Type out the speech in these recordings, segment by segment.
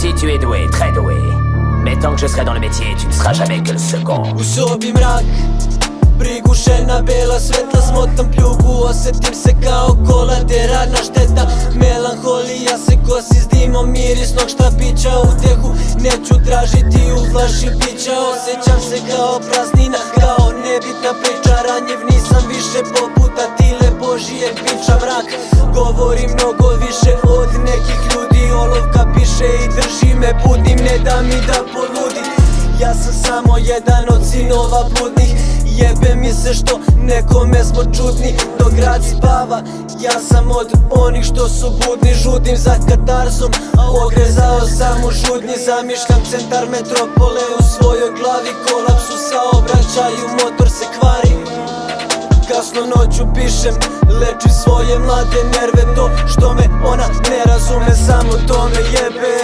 petit, tu es doué, très doué. Mais tant que je serai dans le métier, tu ne seras jamais que le second. U sobi mrak, prigušena bela svetla, smotam pljugu, osetim se kao kolateralna šteta. Melanholija se kosi s dimom mirisnog štapića, utehu neću tražiti u flaši pića. Osjećam se kao praznina, kao nebitna priča, ranjiv nisam više poput Atile Božijeg bića. Mrak govori mnogo više od nekih ljudi, olovka piše i drži me budnim, ne da mi da poludim. Ja sam samo jedan od sinova bludnih, jebe mi se što nekome smo čudni dok grad spava. Ja sam od onih što su budni, žudim za katarzom, ogrezao sam u žudnji. Zamišljam centar metropole, u svojoj glavi kolaps u saobraćaju, motor se kvari. Kasno noću pišem, lečim svoje mlade nerve, to što me ona ne razume, samo to me jebe.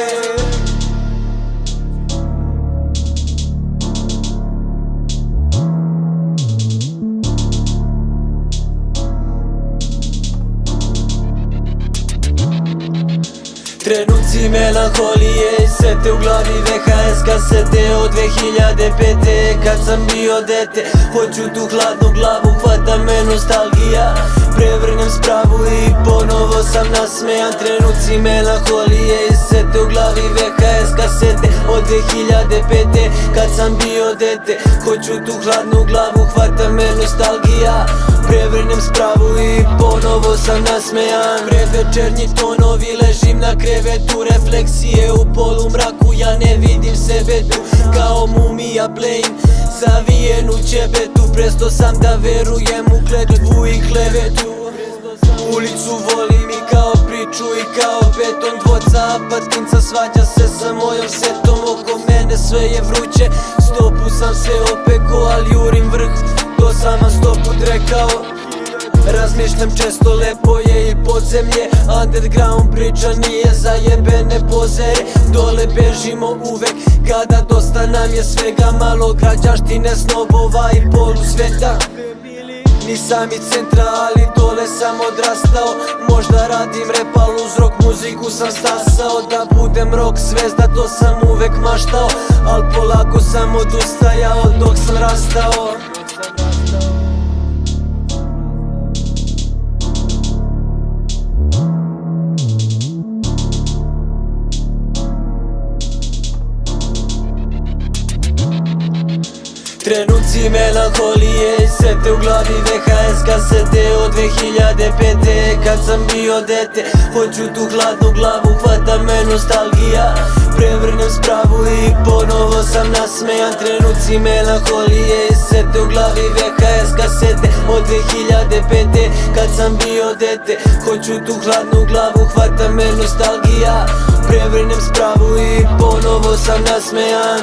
Trenuci melanholije i sete u glavi, VHS kasete od 2005. Kad sam bio dete, hoću tu hladnu glavu, hvata me nostalgija. Prevrnem spravu i ponovo sam nasmejan. Trenuci melanholije i sete u glavi, VHS kasete od 2005. Kad sam bio dete, hoću tu hladnu glavu, hvata me nostalgija. Prevrnem spravu i ponovo sam nasmejan. Predvečernji tonovi, ležim na krevetu, refleksije u polumraku, ja ne vidim sebe tu. Kao mumija plejim zavijen u ćebetu, presto sam da verujem u kletvu i klevetu. Ulicu volim i kao priču i kao beton, dvoca Apatinca svađa se sa mojom setom. Oko mene sve je vruće, stopu sam se opeko, ali jurim vrh, to sam vam 100 put rekao. Razmišljam često, lepo je i podzemlje, underground priča nije za jebene pozere. Dole bežimo uvek kada dosta nam je svega, malo građaštine, snobova i polu sveta. Nisam iz centra, ali dole sam odrastao. Možda radim rap, al uz rock muziku sam stasao. Da budem rock zvezda, to sam uvek maštao, al polako sam odustajao dok sam rastao. Trenuci melanholije i sete u glavi, VHS kasete od 2005. Kad sam bio dete, hoću tu hladnu glavu, hvata me nostalgija. Prevrnem spravu i ponovo sam nasmejan. Trenuci melanholije i sete u glavi, VHS kasete od 2005. Kad sam bio dete, hoću tu hladnu glavu, hvata me nostalgija. Prevrnem spravu i ponovo sam nasmejan.